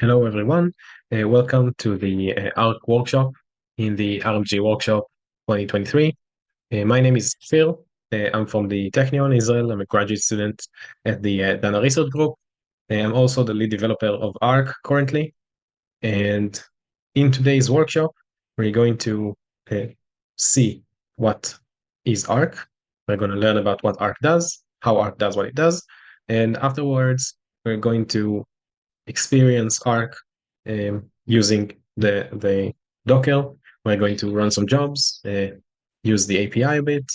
Hello, everyone. Welcome to the ARC workshop in the RMG workshop 2023. My name is Phil. I'm from the Technion Israel. I'm a graduate student at the Dana Research Group. I'm also the lead developer of ARC currently. And in today's workshop, we're going to see what is ARC. We're going to learn about what ARC does, how ARC does what it does. And afterwards, we're going to experience ARC using the Docker. We're going to run some jobs, use the API a bit,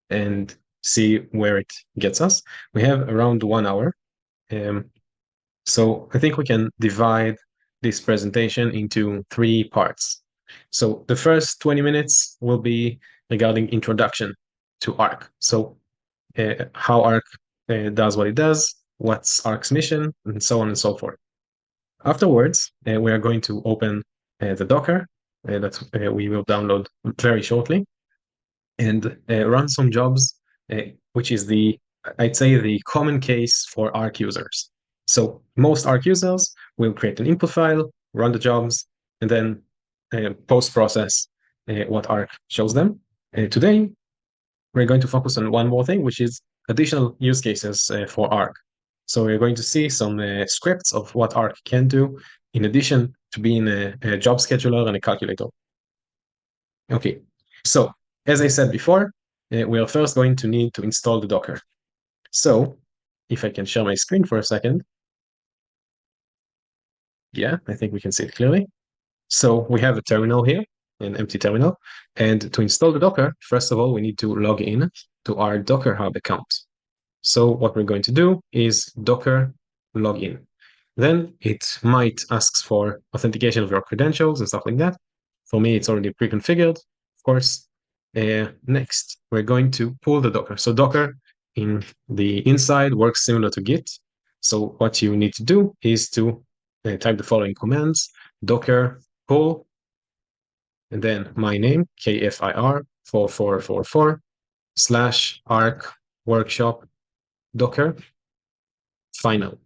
and see where it gets us. We have around 1 hour. So I think we can divide this presentation into 3 parts. So the first 20 minutes will be regarding introduction to ARC. So how ARC does what it does, what's ARC's mission, and so on and so forth. Afterwards, we are going to open the Docker that we will download very shortly and run some jobs, which is I'd say, the common case for ARC users. So most ARC users will create an input file, run the jobs, and then post-process what ARC shows them. Today, we're going to focus on one more thing, which is additional use cases for ARC. So we're going to see some scripts of what ARC can do in addition to being a job scheduler and a calculator. Okay, so as I said before, we are first going to need to install the Docker. So if I can share my screen for a second. Yeah, I think we can see it clearly. So we have a terminal here, an empty terminal. And to install the Docker, first of all, we need to log in to our Docker Hub account. So what we're going to do is Docker login. Then it might ask for authentication of your credentials and stuff like that. For me, it's already pre-configured, of course. Next, we're going to pull the Docker. So Docker in the inside works similar to Git. So what you need to do is to type the following commands: Docker pull, and then my name, KFIR 4444 / arc workshop Docker final.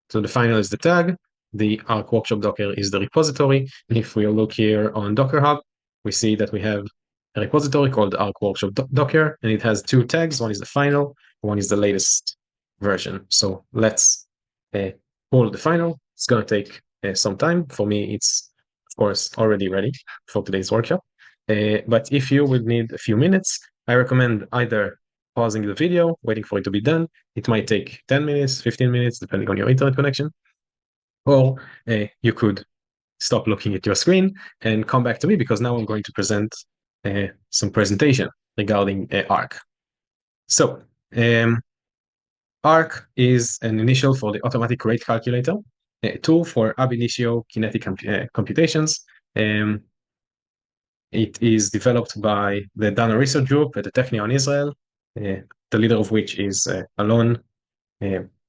So the final is the tag. The Arc Workshop Docker is the repository. And if we look here on Docker Hub, we see that we have a repository called Arc Workshop Docker, and it has 2 tags. One is the final, one is the latest version. So let's pull the final. It's going to take some time. For me, it's, of course, already ready for today's workshop. But if you would need a few minutes, I recommend either pausing the video, waiting for it to be done. It might take 10 minutes, 15 minutes, depending on your internet connection. Or you could stop looking at your screen and come back to me, because now I'm going to present some presentation regarding ARC. So ARC is an initial for the automatic rate calculator, a tool for ab initio kinetic computations. It is developed by the Dana Research Group at the Technion Israel, the leader of which is Alon,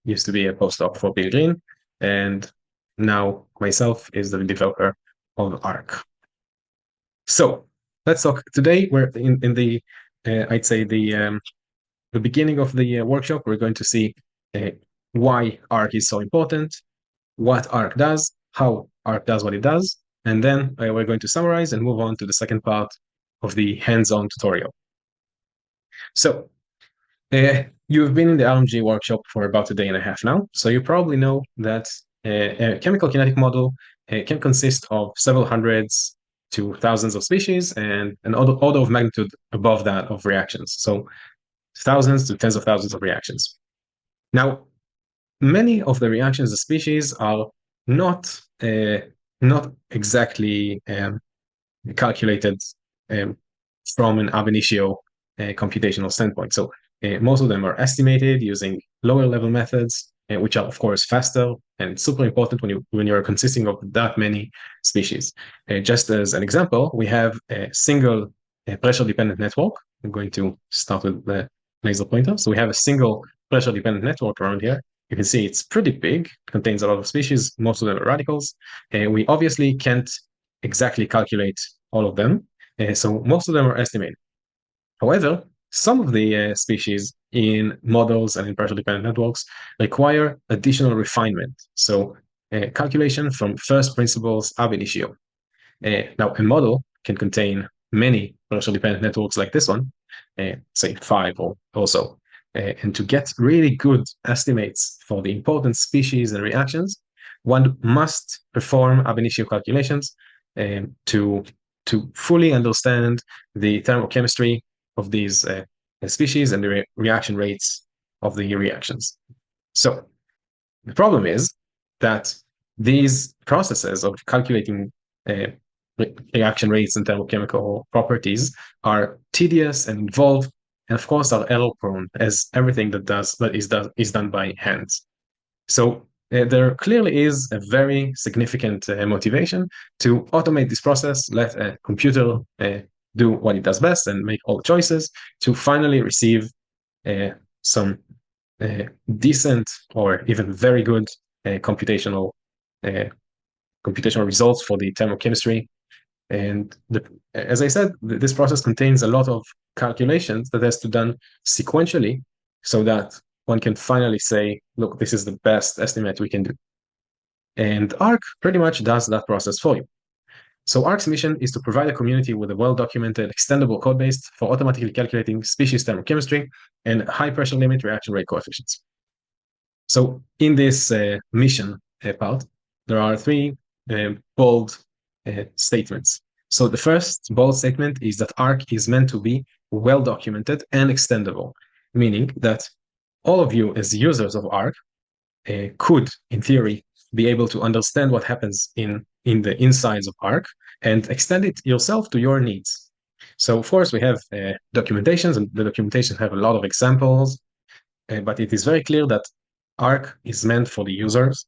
used to be a postdoc for Bill Green, and now myself is the developer of ARC. So let's talk. Today we're in the I'd say the beginning of the workshop. We're going to see why ARC is so important, what ARC does, how ARC does what it does, and then we're going to summarize and move on to the second part of the hands-on tutorial. So you've been in the RMG workshop for about a day and a half now, so you probably know that a chemical kinetic model can consist of several hundreds to thousands of species and an order of magnitude above that of reactions. So thousands to tens of thousands of reactions. Now, many of the reactions of species are not exactly calculated from an ab initio computational standpoint. So most of them are estimated using lower level methods, which are of course faster, and it's super important when you're consisting of that many species. Just as an example, we have a single pressure dependent network. I'm going to start with the laser pointer. So we have a single pressure dependent network around here. You can see it's pretty big, contains a lot of species, most of them are radicals. We obviously can't exactly calculate all of them, so most of them are estimated. However, some of the species in models and in pressure dependent networks require additional refinement. So calculation from first principles ab initio. Now, a model can contain many partially dependent networks like this one, say 5 or so. And to get really good estimates for the important species and reactions, one must perform ab initio calculations to fully understand the thermochemistry of these species and the reaction rates of the reactions. So the problem is that these processes of calculating reaction rates and thermochemical properties are tedious and involved, and of course are error prone, as everything that is done by hand. So there clearly is a very significant motivation to automate this process, let a computer do what it does best and make all the choices to finally receive some decent or even very good computational results for the thermochemistry. And as I said, this process contains a lot of calculations that has to be done sequentially so that one can finally say, look, this is the best estimate we can do. And ARC pretty much does that process for you. So ARC's mission is to provide a community with a well-documented, extendable code base for automatically calculating species thermochemistry and high-pressure limit reaction rate coefficients. So in this mission part, there are three bold statements. So the first bold statement is that ARC is meant to be well-documented and extendable, meaning that all of you as users of ARC could, in theory, be able to understand what happens in the insides of ARC and extend it yourself to your needs. So of course we have documentations, and the documentation have a lot of examples, but it is very clear that ARC is meant for the users,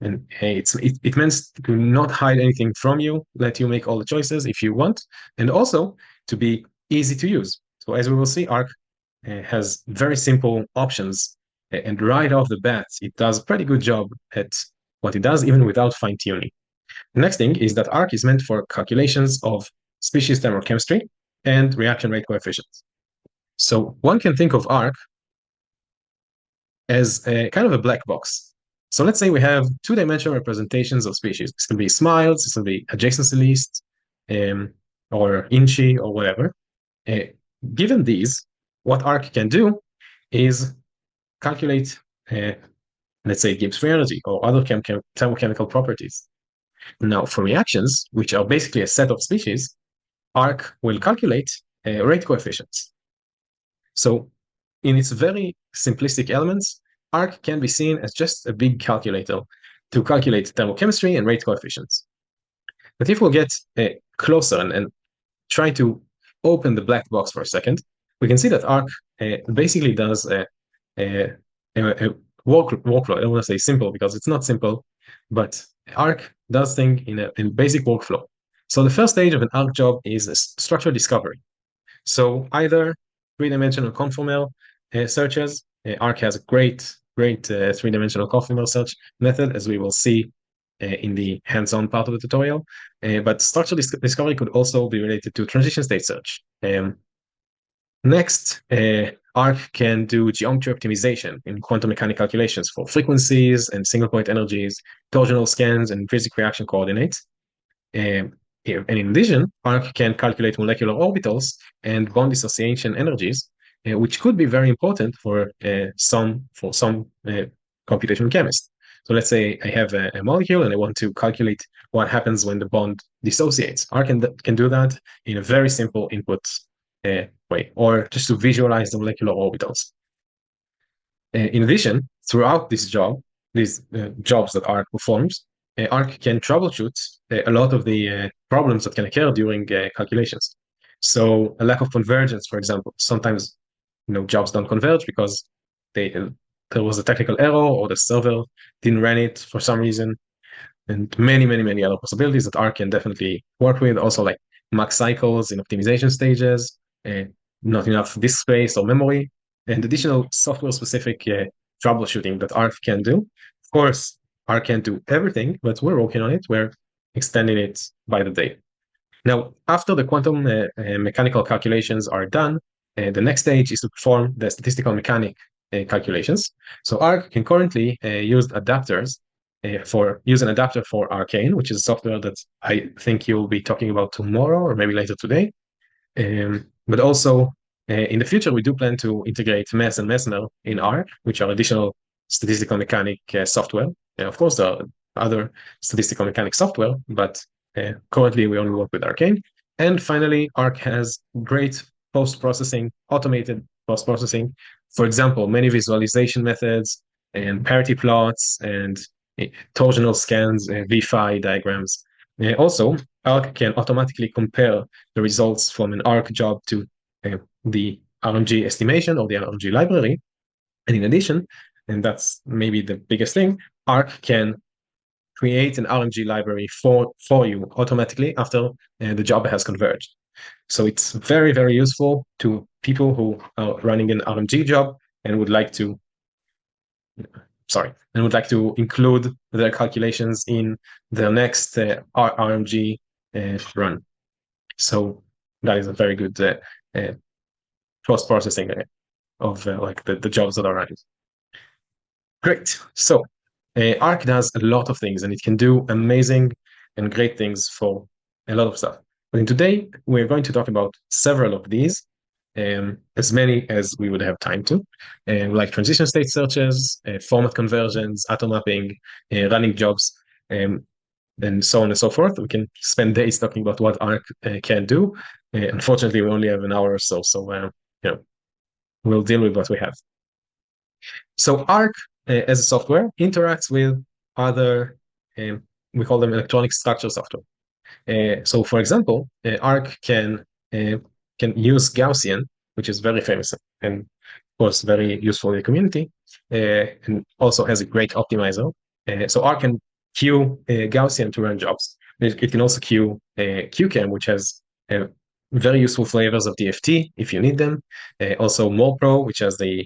and it means to not hide anything from you, let you make all the choices if you want, and also to be easy to use. So as we will see, ARC has very simple options, and right off the bat, it does a pretty good job at what it does, even without fine-tuning. The next thing is that ARC is meant for calculations of species thermochemistry and reaction rate coefficients. So one can think of ARC as a kind of a black box. So let's say we have two-dimensional representations of species. This can be smiles, this can be adjacency lists, or inchi, or whatever. Given these, what ARC can do is calculate, let's say, Gibbs free energy or other thermochemical properties. Now, for reactions, which are basically a set of species, ARC will calculate rate coefficients. So in its very simplistic elements, ARC can be seen as just a big calculator to calculate thermochemistry and rate coefficients. But if we'll get closer and try to open the black box for a second, we can see that ARC basically does a workflow. I don't want to say simple because it's not simple, but ARC does things in a basic workflow. So the first stage of an ARC job is a structure discovery. So either three-dimensional conformal searches. ARC has a great three-dimensional conformal search method, as we will see in the hands-on part of the tutorial. But structure discovery could also be related to transition state search. Next, ARC can do geometry optimization in quantum mechanics calculations for frequencies and single-point energies, torsional scans, and intrinsic reaction coordinates. And in addition, ARC can calculate molecular orbitals and bond dissociation energies, which could be very important for some computational chemists. So let's say I have a molecule and I want to calculate what happens when the bond dissociates. ARC can do that in a very simple input way, or just to visualize the molecular orbitals. In addition, throughout these jobs that ARC performs, ARC can troubleshoot a lot of the problems that can occur during calculations. So a lack of convergence, for example, sometimes jobs don't converge because there was a technical error or the server didn't run it for some reason, and many other possibilities that ARC can definitely work with. Also, like max cycles in optimization stages, not enough disk space or memory, and additional software-specific troubleshooting that ARC can do. Of course, ARC can't do everything, but we're working on it. We're extending it by the day. Now, after the quantum mechanical calculations are done, the next stage is to perform the statistical mechanic calculations. So ARC can currently use adapters for use an adapter for Arcane, which is software that I think you'll be talking about tomorrow or maybe later today. But also in the future, we do plan to integrate MES and Mesmer in R, which are additional statistical mechanic software. Of course, there are other statistical mechanic software, but currently we only work with Arcane. And finally, Arc has great post-processing, automated post-processing. For example, many visualization methods and parity plots and torsional scans, VFI diagrams. Also, Arc can automatically compare the results from an Arc job to the RMG estimation or the RMG library. And in addition, and that's maybe the biggest thing, Arc can create an RMG library for you automatically after the job has converged. So it's very, very useful to people who are running an RMG job and would like to include their calculations in their next RMG run. So that is a very good cross processing of like the jobs that are running. Great. So Arc does a lot of things, and it can do amazing and great things for a lot of stuff. But today we're going to talk about several of these, as many as we would have time to, like transition state searches, format conversions, atom mapping, running jobs, and so on and so forth. We can spend days talking about what Arc can do. Unfortunately, we only have an hour or so, so we'll deal with what we have. So Arc, as a software, interacts with other, we call them electronic structure software. So, for example, Arc can use Gaussian, which is very famous and, of course, very useful in the community, and also has a great optimizer. So Arc can queue Gaussian to run jobs. It can also queue QChem, which has very useful flavors of DFT if you need them. Also MorePro, which has the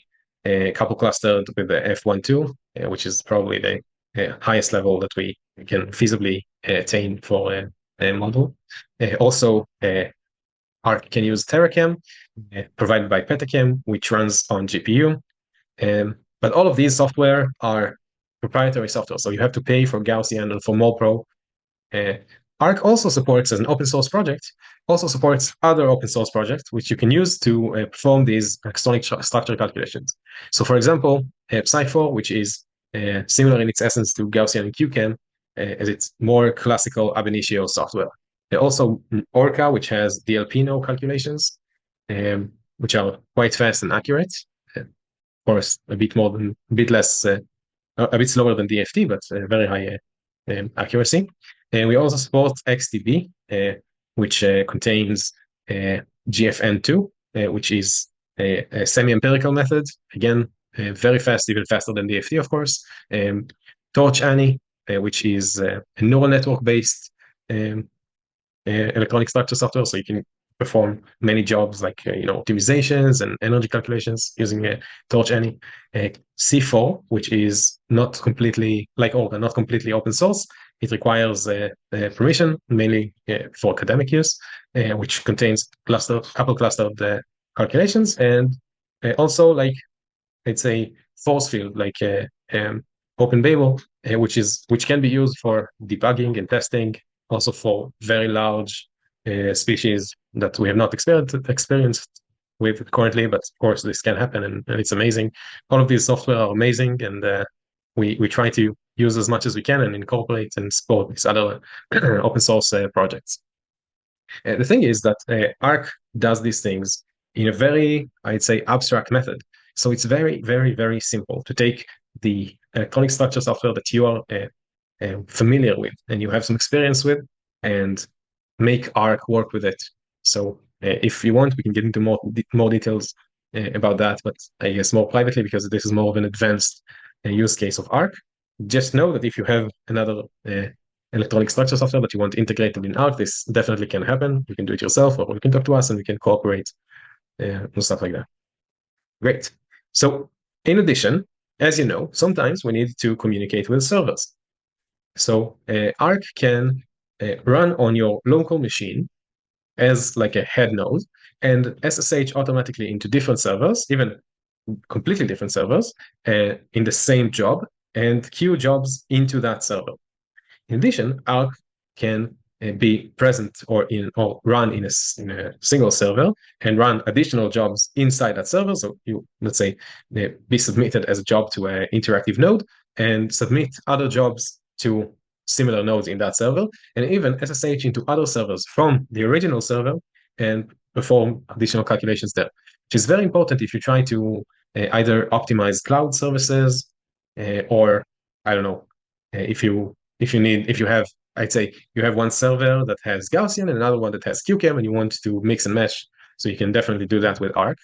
couple clustered with the F12, which is probably the highest level that we can feasibly attain for a model. Also, Arc can use TerraChem, provided by Petachem, which runs on GPU. But all of these software are proprietary software, so you have to pay for Gaussian and for MorePro. Arc also supports, as an open source project, also supports other open source projects, which you can use to perform these electronic structure calculations. So, for example, Psi4, which is similar in its essence to Gaussian and QChem, as it's more classical ab initio software. Also, Orca, which has DLP node calculations, which are quite fast and accurate. Of course, a bit less, a bit slower than DFT, but very high accuracy. And we also support XDB, which contains GFN2, which is a semi-empirical method. Again, very fast, even faster than DFT, of course. TorchAni, which is a neural network-based electronic structure software, so you can perform many jobs like optimizations and energy calculations using TorchAni. C4, which is not completely like Orca, not completely open source. It requires permission, mainly for academic use, which contains couple clustered calculations, and also like it's a force field like OpenBabel, which can be used for debugging and testing, also for very large species that we have not experienced with currently, but of course this can happen, and it's amazing. All of these software are amazing, and we try to use as much as we can and incorporate and support these other open source projects. The thing is that Arc does these things in a very, I'd say, abstract method. So it's very, very, very simple to take the electronic structure software that you are familiar with and you have some experience with and make Arc work with it. So if you want, we can get into more details about that, but I guess more privately, because this is more of an advanced use case of Arc. Just know that if you have another electronic structure software that you want integrated in Arc, this definitely can happen. You can do it yourself, or you can talk to us and we can cooperate and stuff like that. Great. So in addition, as you know, sometimes we need to communicate with servers. So Arc can run on your local machine as like a head node and SSH automatically into different servers, even completely different servers in the same job, and queue jobs into that server. In addition, Arc can be present or run in a single server and run additional jobs inside that server. So you, let's say, be submitted as a job to an interactive node and submit other jobs to similar nodes in that server, and even SSH into other servers from the original server and perform additional calculations there, which is very important if you try to either optimize cloud services or, I don't know, if you have, I'd say you have one server that has Gaussian and another one that has QChem, and you want to mix and mesh, so you can definitely do that with Arc.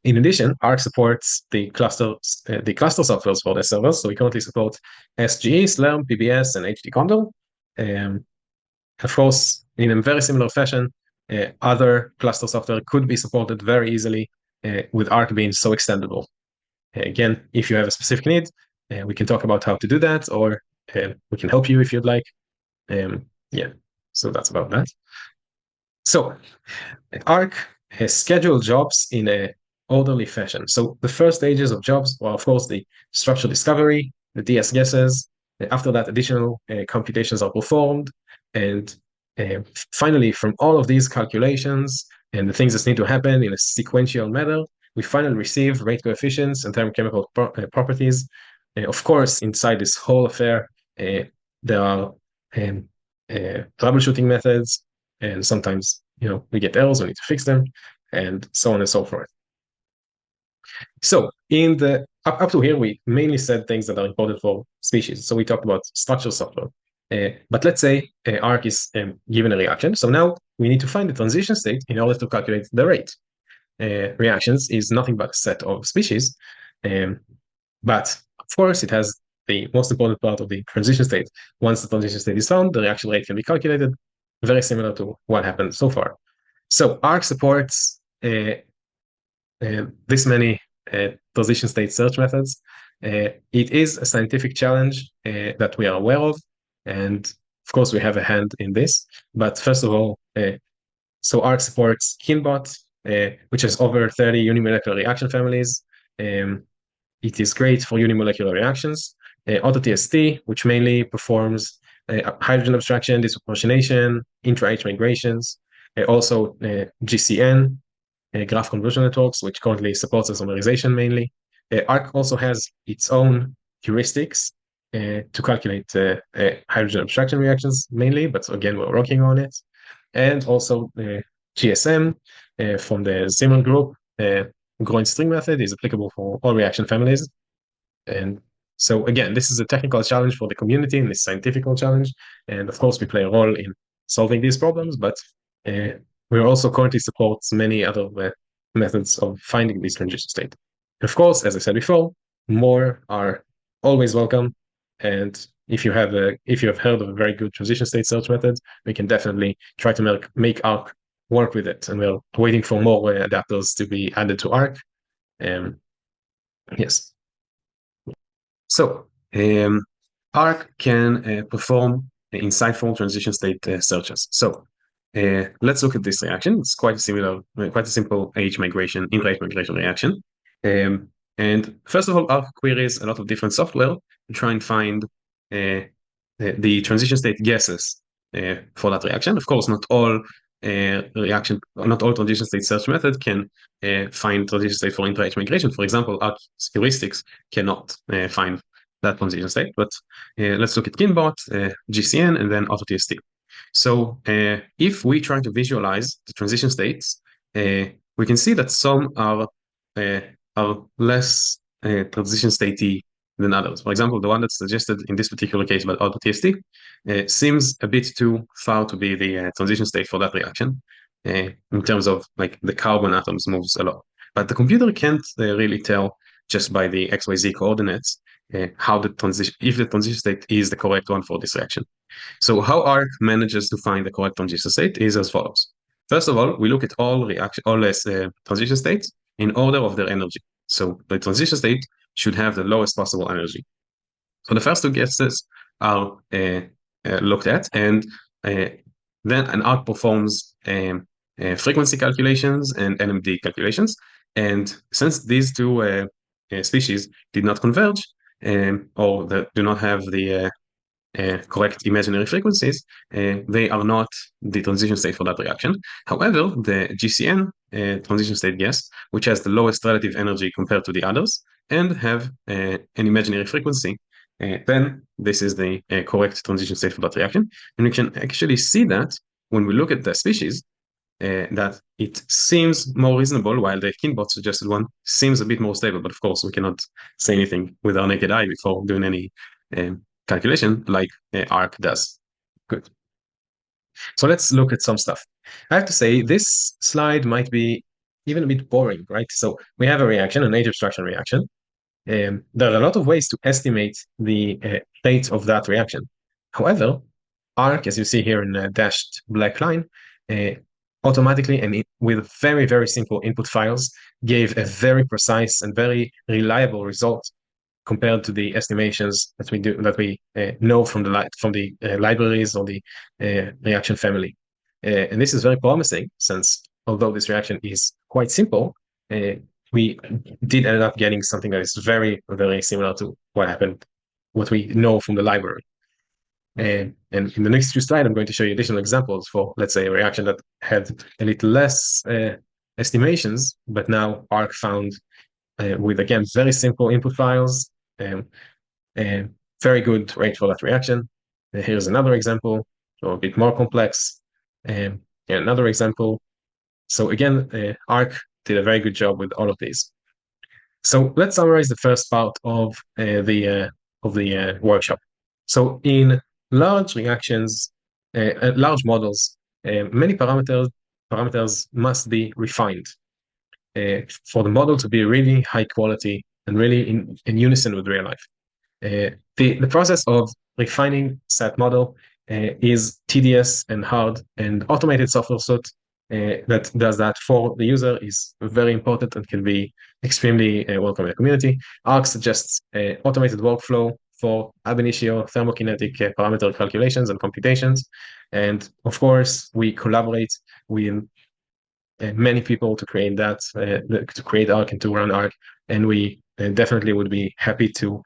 In addition, Arc supports the cluster softwares for the servers. So we currently support SGE, Slurm, PBS, and HD Condor. Of course, in a very similar fashion, other cluster software could be supported very easily with Arc being so extendable. Again, if you have a specific need, we can talk about how to do that, or we can help you if you'd like. Yeah, so that's about that. So Arc has scheduled jobs in a orderly fashion. So the first stages of jobs are, of course, the structure discovery, the DS guesses. After that, additional computations are performed. And finally, from all of these calculations and the things that need to happen in a sequential manner, we finally receive rate coefficients and thermochemical properties. Of course, inside this whole affair, there are troubleshooting methods, and sometimes we get errors, we need to fix them, and so on and so forth. So in the up to here, we mainly said things that are important for species. So we talked about structural software. But let's say Arc is given a reaction. So now we need to find the transition state in order to calculate the rate. Reactions is nothing but a set of species. But of course, it has the most important part of the transition state. Once the transition state is found, the reaction rate can be calculated, very similar to what happened so far. So Arc supports this many transition state search methods. It is a scientific challenge that we are aware of, and of course we have a hand in this. But first of all, so Arc supports KinBot, which has over 30 unimolecular reaction families. It is great for unimolecular reactions. AutoTST, which mainly performs hydrogen abstraction, disproportionation, intra-H migrations. Also GCN, graph conversion networks, which currently supports isomerization mainly. Arc also has its own heuristics to calculate hydrogen abstraction reactions mainly, but again, we're working on it. And also GSM from the Zimmer group, growing string method is applicable for all reaction families. And so again, this is a technical challenge for the community and this scientific challenge. And of course, we play a role in solving these problems, but we also currently support many other methods of finding this transition state. Of course, as I said before, more are always welcome. And if you have heard of a very good transition state search method, we can definitely try to make Arc work with it. And we're waiting for more adapters to be added to Arc. Yes. So Arc can perform insightful transition state searches. So let's look at this reaction. It's quite similar, quite a simple H migration, intra-H migration reaction. And first of all, Arc queries a lot of different software to try and find the transition state guesses for that reaction. Of course, not all transition state search method can find transition state for intra-H migration. For example, Arc heuristics cannot find that transition state. But let's look at KinBot, GCN, and then AutoTST. So if we try to visualize the transition states, we can see that some are less transition statey than others. For example, the one that's suggested in this particular case by AutoTST seems a bit too far to be the transition state for that reaction in terms of like the carbon atoms moves a lot. But the computer can't really tell just by the XYZ coordinates how the if the transition state is the correct one for this reaction. So how Arc manages to find the correct transition state is as follows. First of all, we look at all transition states in order of their energy. So the transition state should have the lowest possible energy. So the first two guesses are looked at, and then an Arc performs frequency calculations and NMD calculations. And since these two species did not converge, or that do not have the correct imaginary frequencies, they are not the transition state for that reaction. However, the GCN transition state gas, which has the lowest relative energy compared to the others, and have an imaginary frequency, then this is the correct transition state for that reaction. And we can actually see that when we look at the species, that it seems more reasonable, while the Kinbot suggested one seems a bit more stable. But of course, we cannot say anything with our naked eye before doing any calculation like ARC does. Good. So let's look at some stuff. I have to say, this slide might be even a bit boring, right? So we have a reaction, a native structure reaction. There are a lot of ways to estimate the state of that reaction. However, ARC, as you see here in a dashed black line, uh, automatically and with very, very simple input files, gave a very precise and very reliable result compared to the estimations that we know from the libraries or the reaction family. And this is very promising, since although this reaction is quite simple, we did end up getting something that is very, very similar to what we know from the library. And in the next few slides, I'm going to show you additional examples for, let's say, a reaction that had a little less estimations, but now ARC found with, again, very simple input files, and very good rate for that reaction. Here's another example, so a bit more complex, and another example. So again, ARC did a very good job with all of these. So let's summarize the first part of the workshop. So in large reactions, large models, many parameters must be refined for the model to be really high quality and really in unison with real life. The process of refining that model is tedious and hard, and automated software suite that does that for the user is very important and can be extremely welcome in the community. ARC suggests automated workflow for ab initio thermokinetic parameter calculations and computations. And of course, we collaborate with many people to create that, to create ARC and to run ARC. And we definitely would be happy to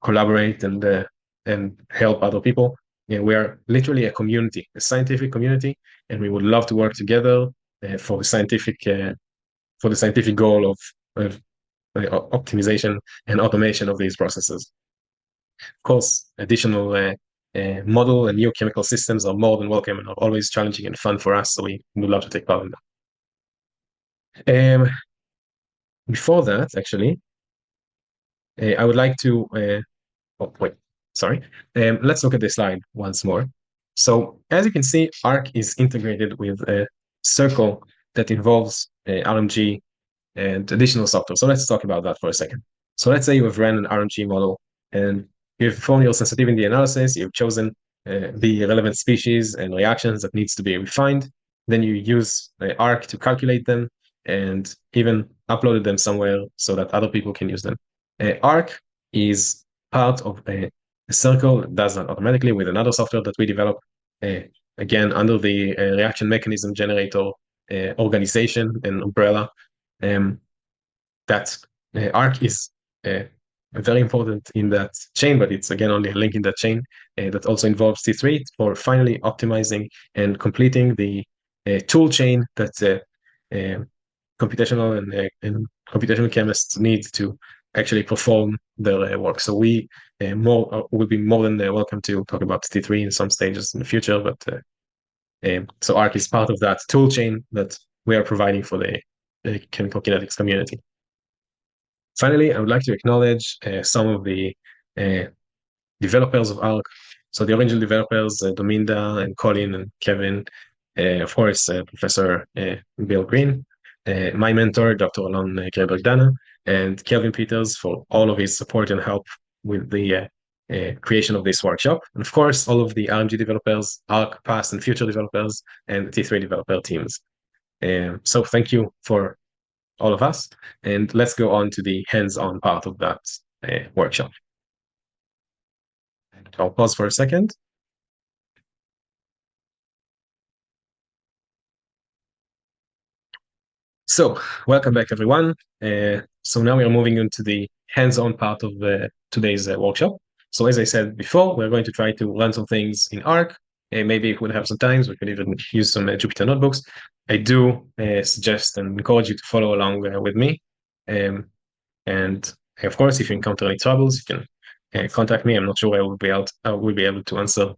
collaborate and help other people. And we are literally a community, a scientific community, and we would love to work together for the scientific goal of optimization and automation of these processes. Of course, additional model and new chemical systems are more than welcome and are always challenging and fun for us. So we would love to take part in that. Before that, actually, I would like to oh, wait, sorry. Let's look at this slide once more. So as you can see, ARC is integrated with a circle that involves RMG and additional software. So let's talk about that for a second. So let's say you have ran an RMG model and you've performed your sensitivity analysis, you've chosen the relevant species and reactions that needs to be refined. Then you use ARC to calculate them and even uploaded them somewhere so that other people can use them. ARC is part of a circle that does that automatically with another software that we develop, again, under the reaction mechanism generator organization and umbrella. That ARC is very important in that chain, but it's again only a link in that chain that also involves T3 for finally optimizing and completing the tool chain that computational and computational chemists need to actually perform their work. So we will be more than welcome to talk about T3 in some stages in the future, but so ARC is part of that tool chain that we are providing for the chemical kinetics community. Finally, I would like to acknowledge some of the developers of ARC. So the original developers, Dominda and Colin and Kevin, of course, Professor Bill Green, my mentor, Dr. Alon Greberg-Dana, and Kelvin Peters for all of his support and help with the creation of this workshop. And of course, all of the RMG developers, ARC past and future developers, and the T3 developer teams. So thank you for all of us, and let's go on to the hands-on part of that workshop. I'll pause for a second. So welcome back, everyone. So now we are moving into the hands-on part of today's workshop. So as I said before, we're going to try to run some things in Arc. Maybe if we'll have some times, we could even use some Jupyter notebooks. I do suggest and encourage you to follow along with me. And of course, if you encounter any troubles, you can contact me. I'm not sure I will be able to answer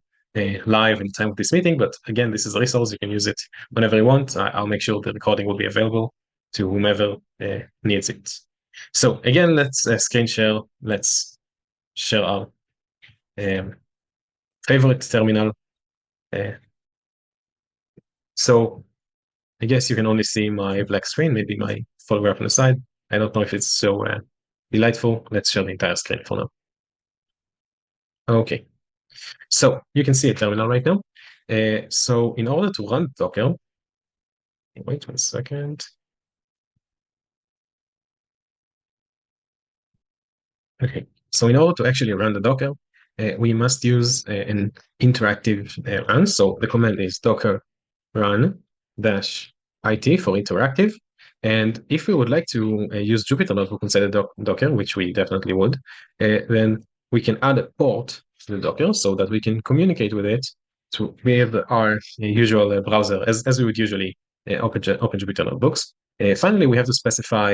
live in the time of this meeting, but again, this is a resource. You can use it whenever you want. I'll make sure the recording will be available to whomever needs it. So again, let's screen share. Let's share our favorite terminal. So I guess you can only see my black screen, maybe my photograph on the side. I don't know if it's so delightful. Let's share the entire screen for now. Okay, so you can see a terminal right now. So in order to run Docker, wait 1 second. Okay, so in order to actually run the Docker, we must use an interactive run. So the command is docker run -it for interactive. And if we would like to use Jupyter Notebook inside the Docker, which we definitely would, then we can add a port to the Docker so that we can communicate with it with our usual browser as we would usually open Jupyter Notebooks. Finally, we have to specify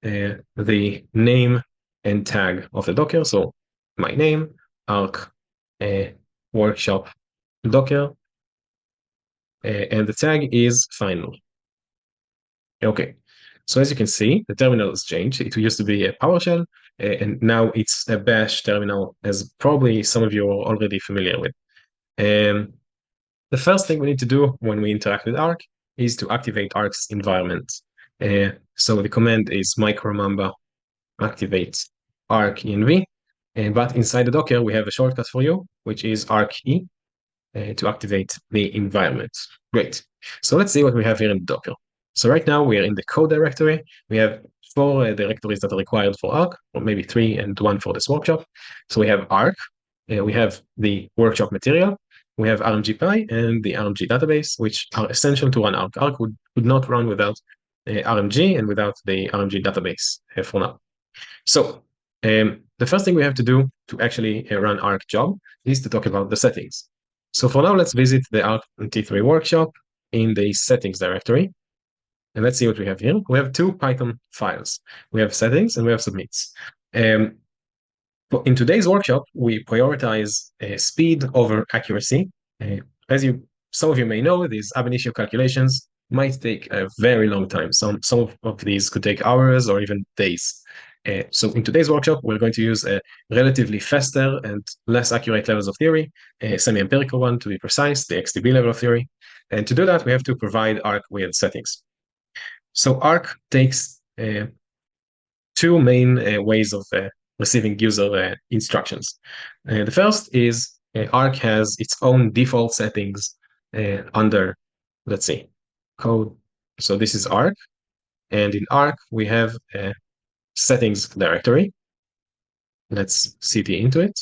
the name and tag of the Docker. So my name, Arc workshop Docker, and the tag is final. Okay, so as you can see, the terminal has changed. It used to be a PowerShell, and now it's a Bash terminal, as probably some of you are already familiar with. The first thing we need to do when we interact with Arc is to activate Arc's environment. So the command is micromamba activate arc env, but inside the Docker, we have a shortcut for you, which is arc e to activate the environment. Great. So let's see what we have here in the Docker. So right now we are in the code directory. We have 4 directories that are required for Arc, or maybe 3 and 1 for this workshop. So we have Arc, we have the workshop material, we have RMG Pi and the RMG database, which are essential to run Arc. Arc would not run without RMG and without the RMG database for now. So the first thing we have to do to actually run Arc job is to talk about the settings. So for now, let's visit the Arc T3 workshop in the settings directory. And let's see what we have here. We have 2 Python files. We have settings and we have submits. In today's workshop, we prioritize speed over accuracy. As some of you may know, these ab initio calculations might take a very long time. Some of these could take hours or even days. So in today's workshop, we're going to use a relatively faster and less accurate levels of theory, a semi-empirical one to be precise, the XTB level of theory. And to do that, we have to provide Arc with settings. So Arc takes 2 main ways of receiving user instructions. The first is Arc has its own default settings under, let's see, code. So this is Arc. And in Arc, we have a settings directory. Let's cd into it.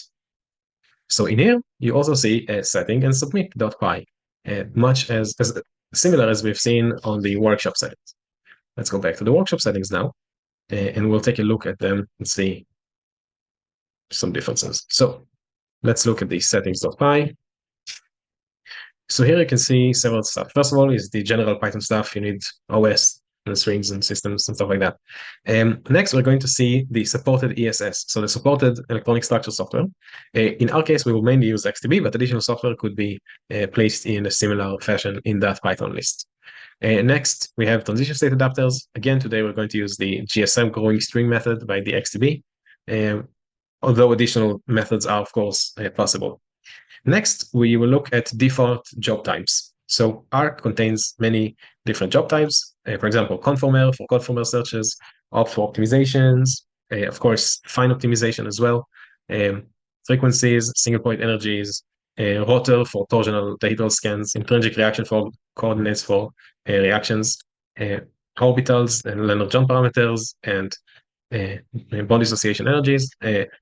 So in here, you also see a setting and submit.py, much as similar as we've seen on the workshop settings. Let's go back to the workshop settings now, and we'll take a look at them and see some differences. So let's look at the settings.py. So here you can see several stuff. First of all is the general Python stuff. You need OS and strings and systems and stuff like that. Next, we're going to see the supported ESS, so the supported electronic structure software. In our case, we will mainly use XTB, but additional software could be placed in a similar fashion in that Python list. Next, we have transition state adapters. Again, today we're going to use the GSM growing string method by the XTB, although additional methods are, of course, possible. Next, we will look at default job types. So Arc contains many different job types. For example, conformer for conformer searches, opt for optimizations, of course, fine optimization as well, frequencies, single point energies, rotor for torsional dihedral scans, intrinsic reaction for coordinates for reactions, orbitals and Leonard-John parameters, and bond dissociation energies.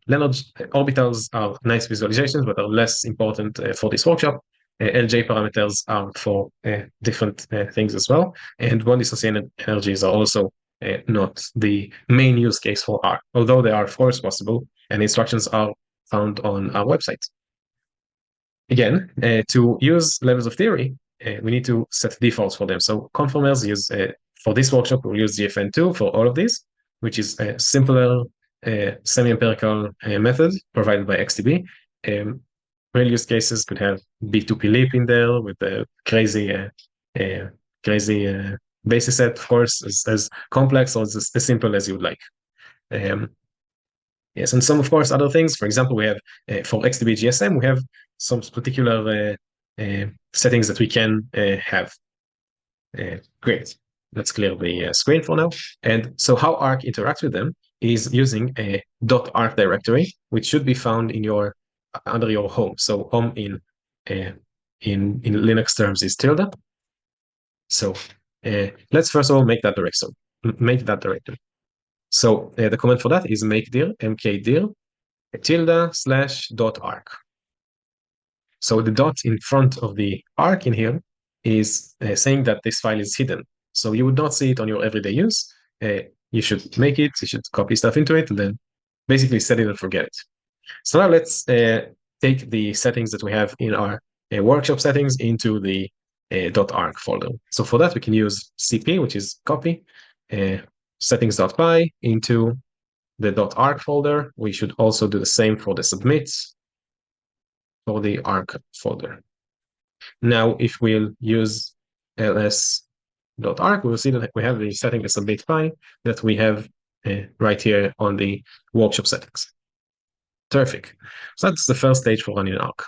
Leonard orbitals are nice visualizations, but are less important for this workshop. LJ parameters are for different things as well, and bond dissociation energies are also not the main use case for R, although they are of course possible, and instructions are found on our website. Again, to use levels of theory, we need to set defaults for them. So conformers use, for this workshop, we'll use GFN2 for all of these, which is a simpler semi-empirical method provided by XTB. Real use cases could have B2P leap in there with the crazy basis set, of course, as complex or as simple as you would like. Yes, and some, of course, other things. For example, we have for XDB GSM, we have some particular settings that we can have. Great. Let's clear the screen for now. And so how Arc interacts with them is using a .arc directory, which should be found in your under your home. So home in Linux terms is tilde. So let's first of all make that directory. So the command for that is mkdir, mkdir, tilde / .arc. So the dot in front of the arc in here is saying that this file is hidden. So you would not see it on your everyday use. You should make it, you should copy stuff into it, and then basically set it and forget it. So now let's take the settings that we have in our workshop settings into the .arc folder. So for that, we can use cp, which is copy, settings.py into the .arc folder. We should also do the same for the submits for the arc folder. Now, if we'll use ls.arc, we'll see that we have the setting as submit py that we have right here on the workshop settings. Terrific. So that's the first stage for running an arc.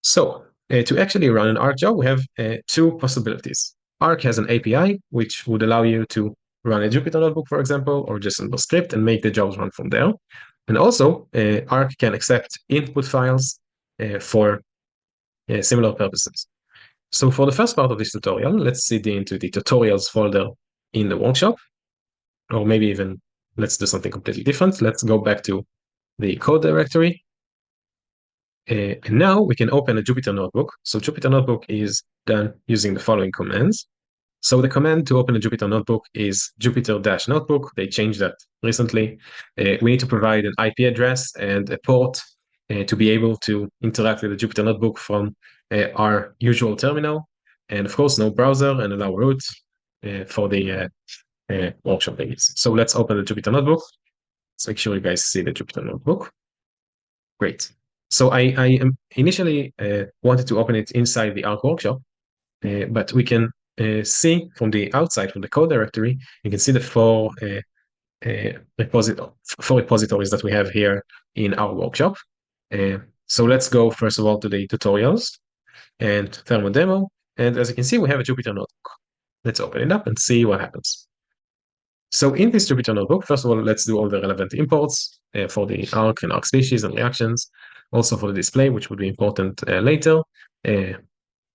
So to actually run an arc job, we have two possibilities. Arc has an API, which would allow you to run a Jupyter notebook, for example, or just a script and make the jobs run from there. And also, Arc can accept input files for similar purposes. So for the first part of this tutorial, let's see into the tutorials folder in the workshop, or maybe even let's do something completely different. Let's go back to the code directory. And now we can open a Jupyter notebook. So Jupyter notebook is done using the following commands. So the command to open a Jupyter notebook is Jupyter-notebook. They changed that recently. We need to provide an IP address and a port to be able to interact with the Jupyter notebook from our usual terminal. And of course, no browser, and allow root for the workshop pages. So let's open the Jupyter notebook. Let's make sure you guys see the Jupyter notebook. Great. So I initially wanted to open it inside the Arc workshop, but we can see from the outside, from the code directory, you can see the four repositories that we have here in our workshop. So let's go first of all to the tutorials and thermo demo. And as you can see, we have a Jupyter notebook. Let's open it up and see what happens. So in this Jupyter notebook, first of all, let's do all the relevant imports for the Arc and Arc species and reactions, also for the display, which would be important later.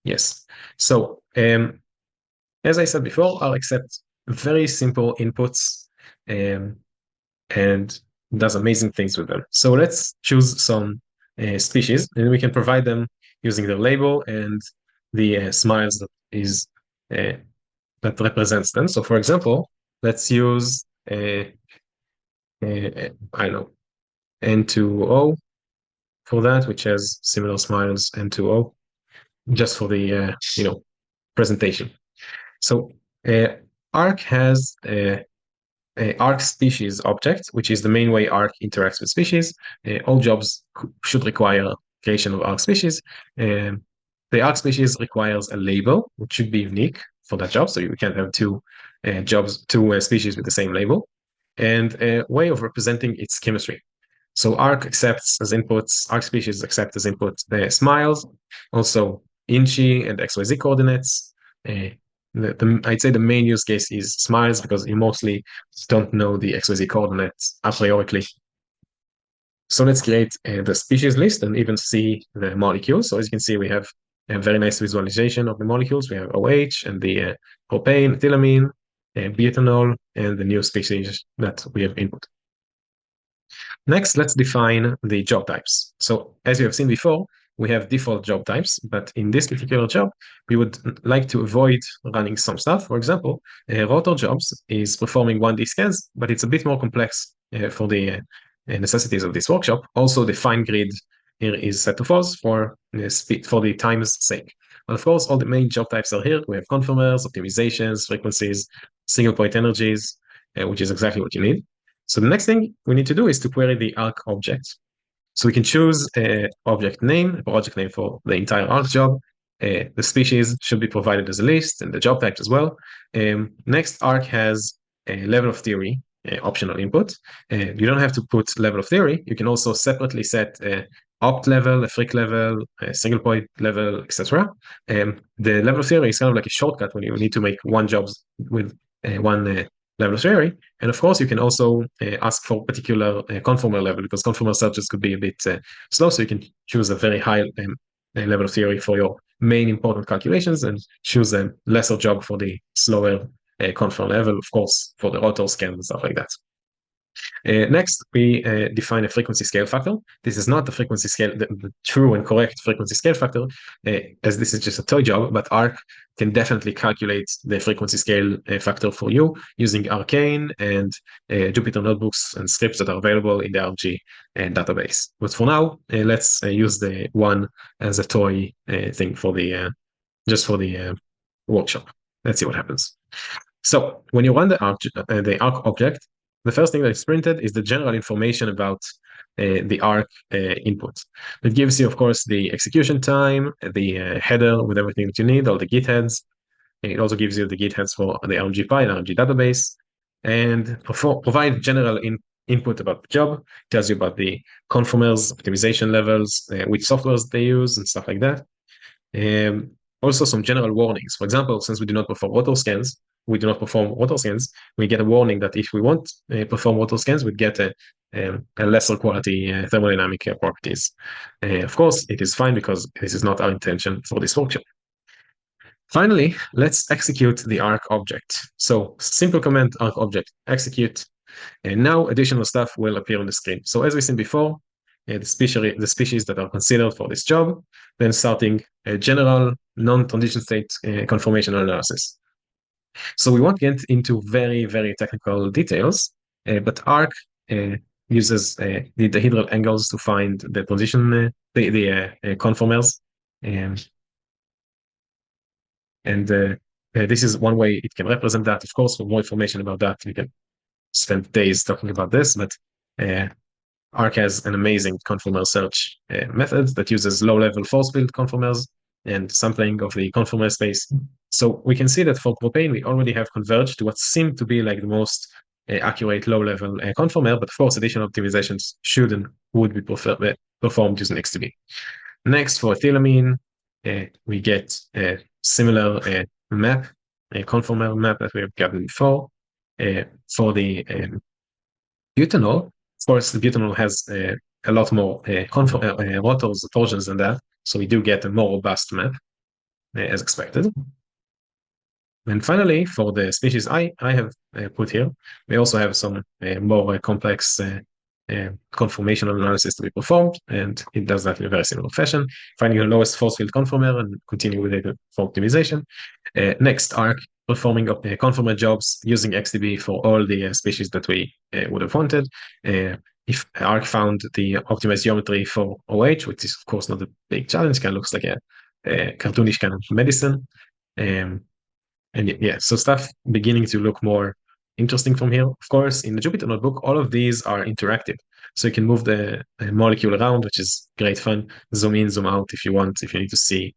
Yes. So as I said before, I'll accept very simple inputs and does amazing things with them. So let's choose some species, and we can provide them using their label and the smiles that represents them. So for example, let's use I don't know, N2O for that, which has similar smiles, N2O, just for the presentation. So Arc has a Arc species object, which is the main way Arc interacts with species. All jobs should require creation of Arc species. The Arc species requires a label, which should be unique for that job. So you can't have two species with the same label, and a way of representing its chemistry. So Arc accepts as inputs, Arc species accept as input smiles, also INCHI and XYZ coordinates. I'd say the main use case is smiles because you mostly don't know the XYZ coordinates a priori. So let's create the species list and even see the molecules. So as you can see, we have a very nice visualization of the molecules. We have OH and the propane, ethylamine, butanol, and the new species that we have input. Next, let's define the job types. So as you have seen before, we have default job types, but in this particular job, we would like to avoid running some stuff. For example, rotor jobs is performing 1D scans, but it's a bit more complex for the necessities of this workshop. Also, the fine grid here is set to false for the time's sake. But of course, all the main job types are here. We have conformers, optimizations, frequencies, single point energies, which is exactly what you need. So the next thing we need to do is to query the arc object. So we can choose a project name for the entire arc job. The species should be provided as a list and the job types as well. Next, arc has a level of theory optional input. You don't have to put level of theory. You can also separately set opt level, a freak level, a single point level, etc. The level of theory is kind of like a shortcut when you need to make one job with one level of theory. And of course, you can also ask for particular conformer level, because conformer searches could be a bit slow. So you can choose a very high level of theory for your main important calculations and choose a lesser job for the slower conformer level, of course, for the rotor scan and stuff like that. Next, we define a frequency scale factor. This is not the frequency scale, the true and correct frequency scale factor, as this is just a toy job, but Arc can definitely calculate the frequency scale factor for you using Arcane and Jupyter notebooks and scripts that are available in the RMG database. But for now, let's use the one as a toy thing for the just for the workshop. Let's see what happens. So when you run the arc object, the first thing that is printed is the general information about the arc input. It gives you, of course, the execution time, the header with everything that you need, all the git heads. And it also gives you the git heads for the RMG Pi and RMG database, and provide general input about the job. It tells you about the conformers, optimization levels, which softwares they use, and stuff like that. Also, some general warnings. For example, since we do not perform rotor scans, we get a warning that if we want perform rotor scans, we'd get a lesser quality thermodynamic properties. Of course, it is fine because this is not our intention for this workshop. Finally, let's execute the arc object. So simple command arc object execute, and now additional stuff will appear on the screen. So as we seen before, the species that are considered for this job, then starting a general non-transition state conformational analysis. So we won't get into very, very technical details, but ARC uses the dihedral angles to find the transition, the conformers. And this is one way it can represent that. Of course, for more information about that, we can spend days talking about this, but ARC has an amazing conformer search method that uses low-level force field conformers and sampling of the conformer space. So we can see that for propane, we already have converged to what seemed to be like the most accurate low-level conformer, but of course, additional optimizations should and would be performed using XTB. Next, for ethylamine, we get a similar map, a conformer map that we have gotten before. For the butanol, of course, the butanol has a lot more rotors, torsions than that, so we do get a more robust map, as expected. And finally, for the species I have put here, we also have some more complex conformational analysis to be performed, and it does that in a very similar fashion, finding the lowest force field conformer and continue with it for optimization. Next, ARC performing conformer jobs using XDB for all the species that we would have wanted. If ARC found the optimized geometry for OH, which is of course not a big challenge, kind of looks like a cartoonish kind of medicine. And yeah, so stuff beginning to look more interesting from here. Of course, in the Jupyter notebook, all of these are interactive. So you can move the molecule around, which is great fun. Zoom in, zoom out if you want, if you need to see.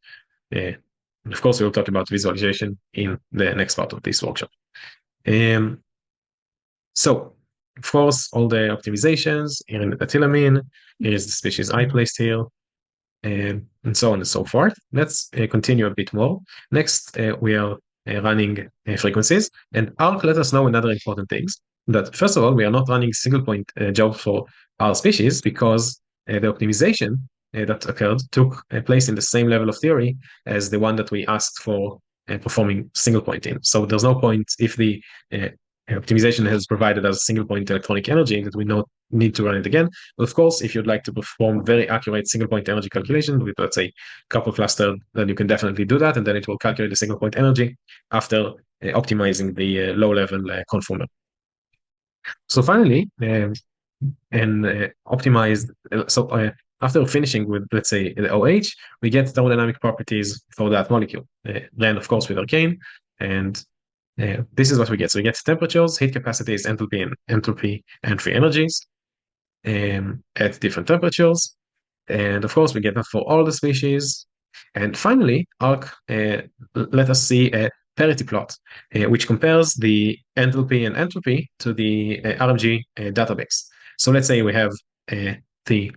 Of course, we will talk about visualization in the next part of this workshop. So, of course, all the optimizations here in the ethylamine, here is the species I placed here, and so on and so forth. Let's continue a bit more. Next, we are running frequencies, and ARC let us know another important things, that first of all, we are not running single point job for our species because the optimization that occurred took place in the same level of theory as the one that we asked for performing single point in. So there's no point if the optimization has provided us single point electronic energy that we need to run it again. But of course, if you'd like to perform very accurate single point energy calculation with, let's say, couple cluster, then you can definitely do that, and then it will calculate the single point energy after optimizing the low level conformer. So finally, and optimized. After finishing with, let's say, the OH, we get thermodynamic properties for that molecule. Then, of course, with Arcane, and this is what we get. So we get temperatures, heat capacities, entropy, and free energies at different temperatures. And of course, we get that for all the species. And finally, ARC let us see a parity plot, which compares the enthalpy and entropy to the RMG database. So let's say we have the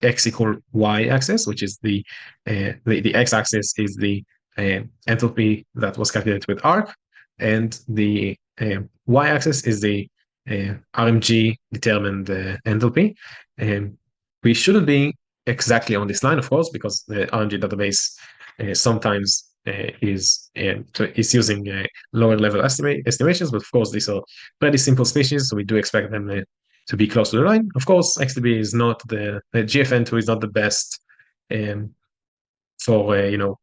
x equal y axis, which is the x axis is the enthalpy that was calculated with ARC, and the y axis is the RMG determined enthalpy. We shouldn't be exactly on this line, of course, because the RMG database sometimes is using lower level estimations, but of course these are pretty simple species, so we do expect them to be close to the line. Of course, XDB is not the GFN2 is not the best for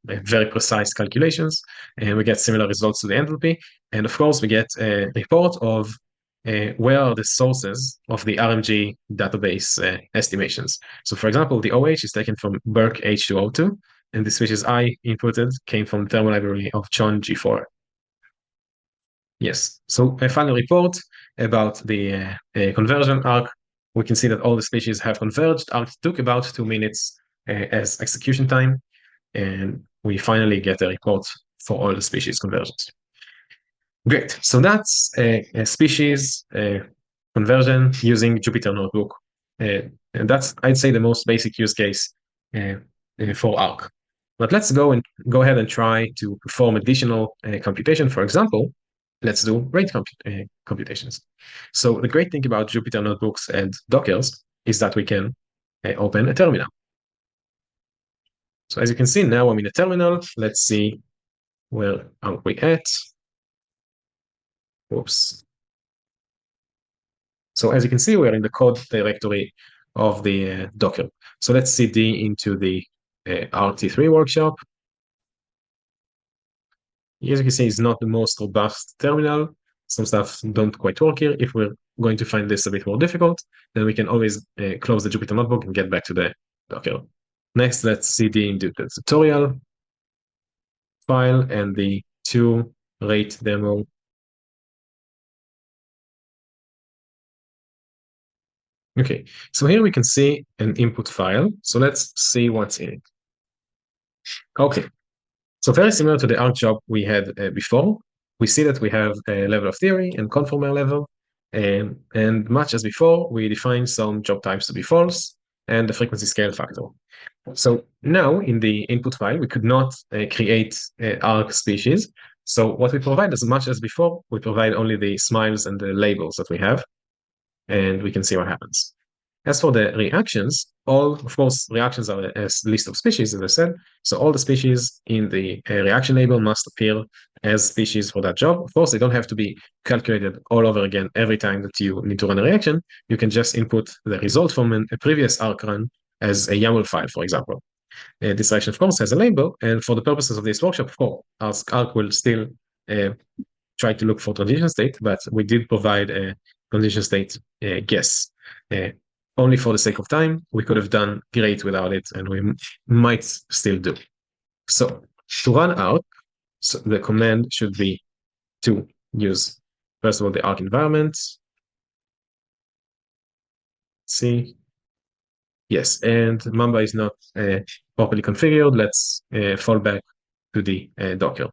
very precise calculations, and we get similar results to the enthalpy. And of course, we get a report of where are the sources of the RMG database estimations. So, for example, the OH is taken from Berk H2O2, and the species I inputted came from the thermal library of Chon G4. Yes, so a final report about the conversion arc. We can see that all the species have converged. Arc took about 2 minutes as execution time, and we finally get a report for all the species conversions. Great, so that's a species conversion using Jupyter Notebook. And that's, I'd say, the most basic use case for ARC. But let's go ahead and try to perform additional computation. For example, let's do rate computations. So the great thing about Jupyter Notebooks and Dockers is that we can open a terminal. So as you can see, now I'm in a terminal. Let's see, where are we at? Whoops. So as you can see, we're in the code directory of the Docker. So let's cd into the RT3 workshop. As you can see, it's not the most robust terminal. Some stuff don't quite work here. If we're going to find this a bit more difficult, then we can always close the Jupyter Notebook and get back to the Docker. Next, let's cd into the tutorial file and the 2 rate demo. Okay, so here we can see an input file. So let's see what's in it. Okay, so very similar to the ARC job we had before, we see that we have a level of theory and conformer level. And much as before, we define some job types to be false and the frequency scale factor. So now in the input file, we could not create ARC species. So what we provide, as much as before, we provide only the smiles and the labels that we have, and we can see what happens. As for the reactions, of course, reactions are a list of species, as I said. So all the species in the reaction label must appear as species for that job. Of course, they don't have to be calculated all over again every time that you need to run a reaction. You can just input the result from a previous ARC run as a YAML file, for example. This reaction, of course, has a label, and for the purposes of this workshop, of course, ARC will still try to look for transition state, but we did provide a transition state guess. Only for the sake of time, we could have done great without it, and we might still do. So to run ARC, so the command should be to use, first of all, the ARC environment. See, yes, and Mamba is not properly configured. Let's fall back to the Docker.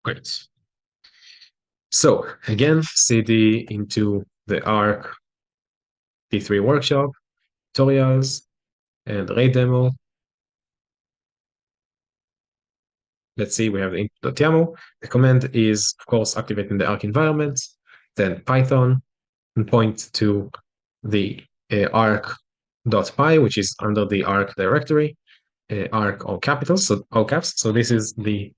Great. So again, cd into the ARC T3 workshop, tutorials, and rate demo. Let's see, we have the input.yaml. The command is, of course, activating the ARC environment, then Python, and point to the arc.py, which is under the ARC directory, ARC all capitals, so all caps. So this is the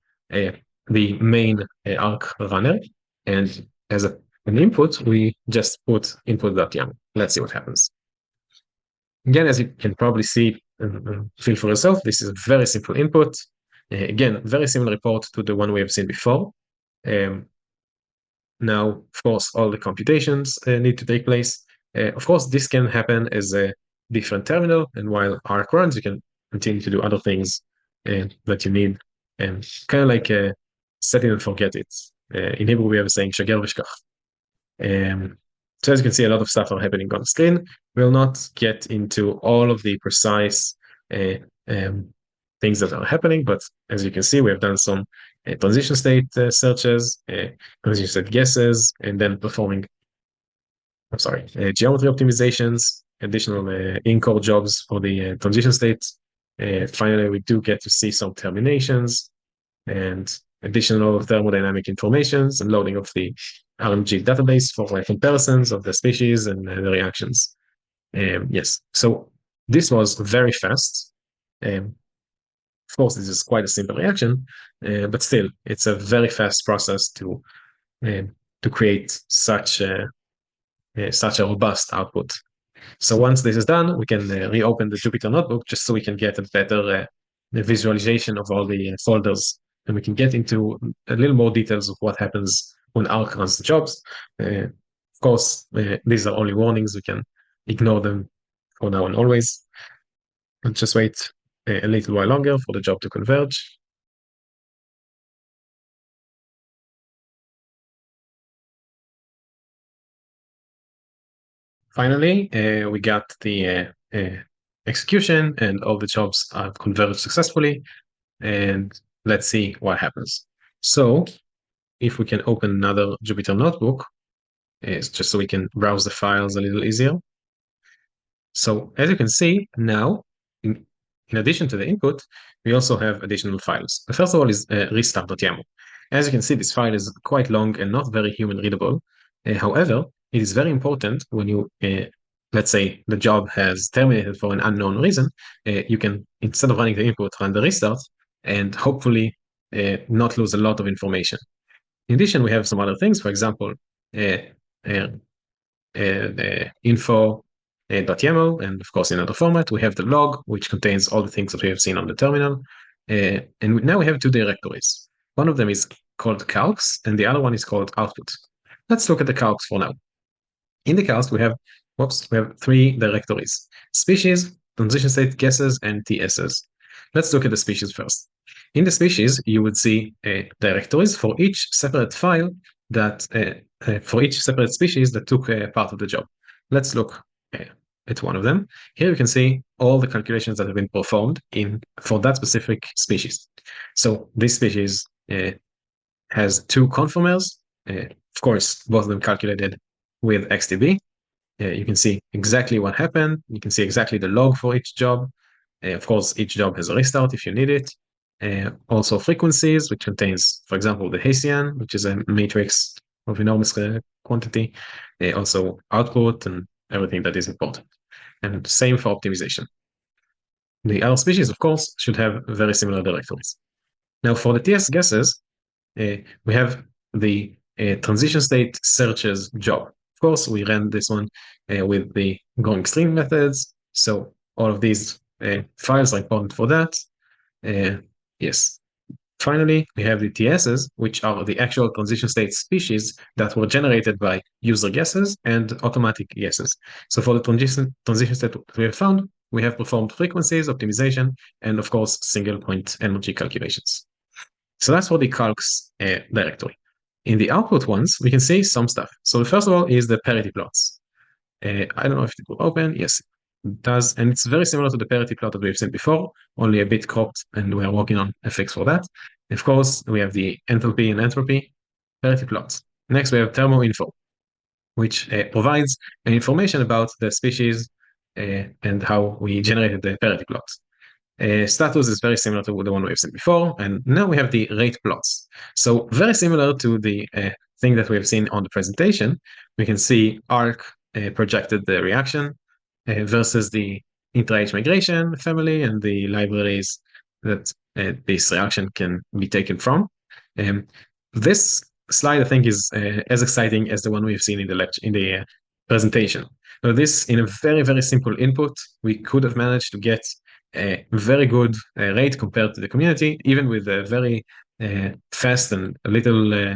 the main arc runner, and as an input, we just put input.yaml. Let's see what happens. Again, as you can probably see, feel for yourself, this is a very simple input. Again, very similar report to the one we have seen before. Now, of course, all the computations need to take place. Of course, this can happen as a different terminal, and while Arc runs, you can continue to do other things that you need, and kind of like set it and forget it. In Hebrew, we have a saying, shager v'shkach. So as you can see, a lot of stuff are happening on the screen. We'll not get into all of the precise things that are happening, but as you can see, we have done some transition state searches, transition state guesses, and then performing, geometry optimizations, additional in-core jobs for the transition state. Finally, we do get to see some terminations and additional thermodynamic informations and loading of the RMG database for comparisons of the species and the reactions. Yes, so this was very fast. Of course, this is quite a simple reaction, but still, it's a very fast process to create such a robust output. So once this is done, we can reopen the Jupyter notebook just so we can get a better visualization of all the folders, and we can get into a little more details of what happens when Arc runs the jobs. Of course, these are only warnings. We can ignore them for now and always. And just wait a little while longer for the job to converge. Finally, we got the execution and all the jobs are converged successfully. And let's see what happens. So if we can open another Jupyter notebook, it's just so we can browse the files a little easier. So as you can see now, in addition to the input, we also have additional files. The first of all is restart.yaml. As you can see, this file is quite long and not very human readable. However, it is very important when you, let's say the job has terminated for an unknown reason, you can, instead of running the input, run the restart and hopefully not lose a lot of information. In addition, we have some other things, for example, info.yaml, and of course in another format, we have the log, which contains all the things that we have seen on the terminal. And now we have two directories. One of them is called calcs, and the other one is called output. Let's look at the calcs for now. In the calcs, we have three directories: species, transition state guesses, and TSs. Let's look at the species first. In the species, you would see directories for each separate file that for each separate species that took part of the job. Let's look at one of them. Here you can see all the calculations that have been performed for that specific species. So this species has two conformers. Of course, both of them calculated with XTB. You can see exactly what happened. You can see exactly the log for each job. Of course, each job has a restart if you need it. Also frequencies, which contains, for example, the Hessian, which is a matrix of enormous quantity. Also output and everything that is important. And same for optimization. The other species, of course, should have very similar directories. Now, for the TS guesses, we have the transition state searches job. Of course, we ran this one with the going string methods. So all of these files are important for that. Yes. Finally, we have the TSs, which are the actual transition state species that were generated by user guesses and automatic guesses. So for the transition state we have found, we have performed frequencies, optimization, and of course, single point energy calculations. So that's for the calcs directory. In the output ones, we can see some stuff. So the first of all is the parity plots. I don't know if it will open. Yes, it does. And it's very similar to the parity plot that we've seen before, only a bit cropped, and we are working on a fix for that. Of course, we have the enthalpy and entropy parity plots. Next, we have thermo-info, which provides information about the species and how we generated the parity plots. Status is very similar to the one we've seen before, and now we have the rate plots. So very similar to the thing that we have seen on the presentation, we can see Arc projected the reaction versus the intra-H migration family and the libraries that this reaction can be taken from. This slide, I think, is as exciting as the one we've seen in the lecture, in the presentation. So this, in a very, very simple input, we could have managed to get a very good rate compared to the community, even with a very fast and a little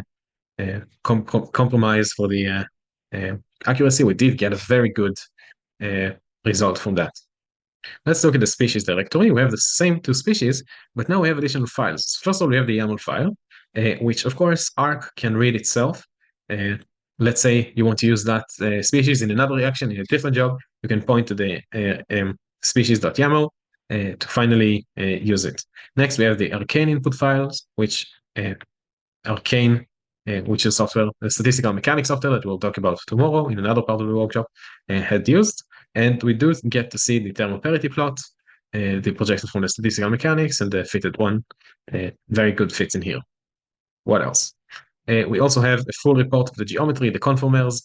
compromise for the accuracy. We did get a very good result from that. Let's look at the species directory. We have the same two species, but now we have additional files. First of all, we have the YAML file, which of course Arc can read itself. Let's say you want to use that species in another reaction in a different job, you can point to the species.yaml to finally use it. Next, we have the Arcane input files, which Arcane, which is software, the statistical mechanics software that we'll talk about tomorrow in another part of the workshop, had used. And we do get to see the thermal parity plot, the projections from the statistical mechanics, and the fitted one. Very good fits in here. What else? We also have a full report of the geometry, the conformers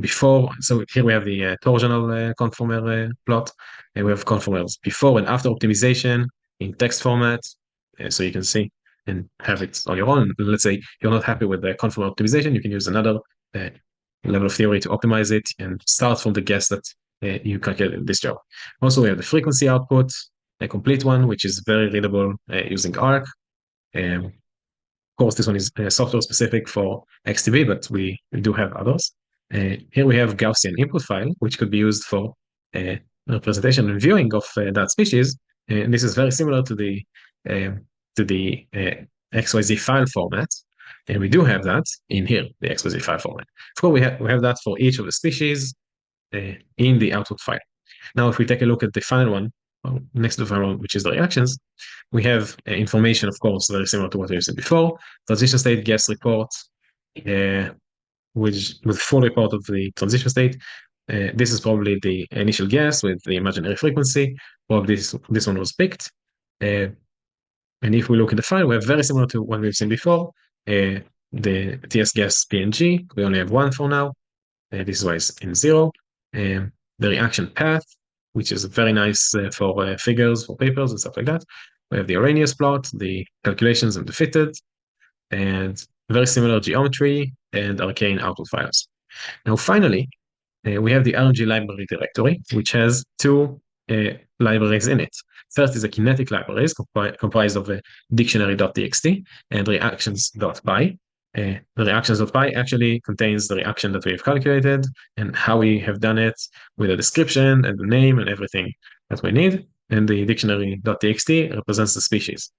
before. So here we have the torsional conformer plot, and we have conformers before and after optimization in text format, so you can see and have it on your own. Let's say you're not happy with the conformer optimization, you can use another level of theory to optimize it and start from the guess that you calculated in this job. Also, we have the frequency output, a complete one, which is very readable using Arc. Of course, this one is software specific for XTB, but we do have others. Here we have Gaussian input file, which could be used for representation and viewing of that species. And this is very similar to the XYZ file format. And we do have that in here, the XYZ file format. Of course, we have that for each of the species in the output file. Now, if we take a look at the final one, next to the final one, which is the reactions, we have information, of course, very similar to what we said before. Transition state guess report, with full report of the transition state. This is probably the initial guess with the imaginary frequency. Probably this one was picked. And if we look at the file, we have very similar to what we've seen before. The TS guess PNG, we only have one for now. This is why it's in 0. The reaction path, which is very nice for figures, for papers and stuff like that. We have the Arrhenius plot, the calculations and the fitted, and very similar geometry and arcane output files. Now, finally, we have the RMG library directory, which has two libraries in it. First is a kinetic libraries comprised of a dictionary.txt and reactions.py. The reactions.py actually contains the reaction that we have calculated and how we have done it with a description and the name and everything that we need. And the dictionary.txt represents the species.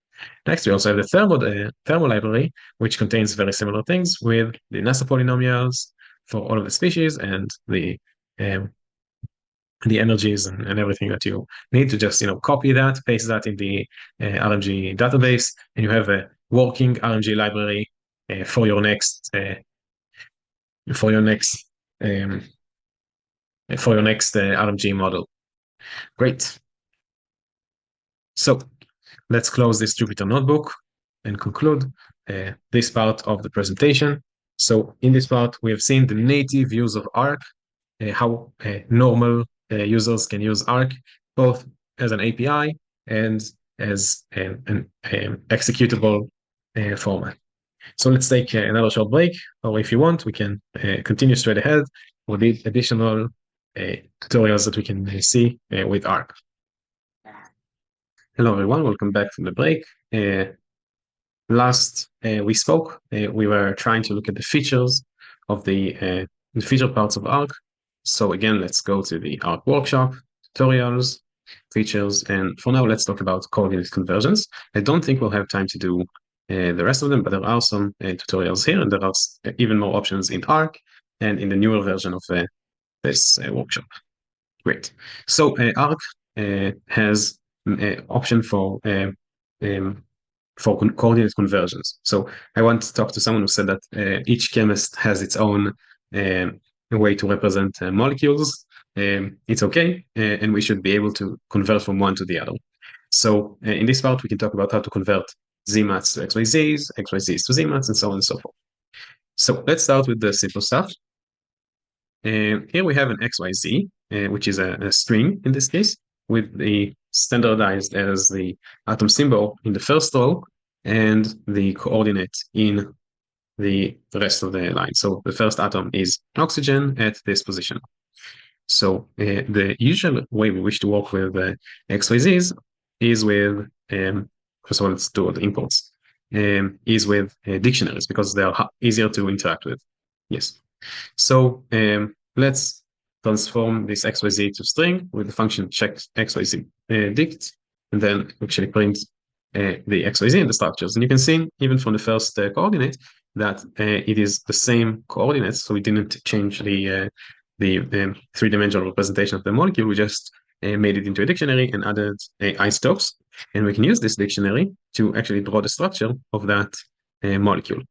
Next, we also have the thermal library, which contains very similar things with the NASA polynomials for all of the species and the energies and everything that you need to just copy that, paste that in the RMG database, and you have a working RMG library for your next RMG model. Great. So let's close this Jupyter notebook and conclude this part of the presentation. So in this part, we have seen the native use of Arc, how normal users can use Arc, both as an API and as an executable format. So let's take another short break, or if you want, we can continue straight ahead with the additional tutorials that we can see with Arc. Hello, everyone. Welcome back from the break. Last we spoke, we were trying to look at the features of the feature parts of Arc. So again, let's go to the Arc workshop, tutorials, features, and for now, let's talk about coordinate conversions. I don't think we'll have time to do the rest of them, but there are some tutorials here, and there are even more options in Arc and in the newer version of this workshop. Great. So Arc has option for coordinate conversions. So I want to talk to someone who said that each chemist has its own way to represent molecules. It's okay, and we should be able to convert from one to the other. So in this part, we can talk about how to convert Z-mats to XYZs, XYZs to Z-mats, and so on and so forth. So let's start with the simple stuff. Here we have an XYZ, which is a string in this case, with the standardized as the atom symbol in the first row and the coordinate in the rest of the line. So the first atom is oxygen at this position. So the usual way we wish to work with XYZs is with, first of all, let's do all the imports, is with dictionaries because they are easier to interact with. Yes. So let's transform this XYZ to string with the function check XYZ dict, and then actually print the XYZ and the structures. And you can see even from the first coordinate that it is the same coordinates, so we didn't change the three-dimensional representation of the molecule. We just made it into a dictionary and added isotopes, and we can use this dictionary to actually draw the structure of that molecule.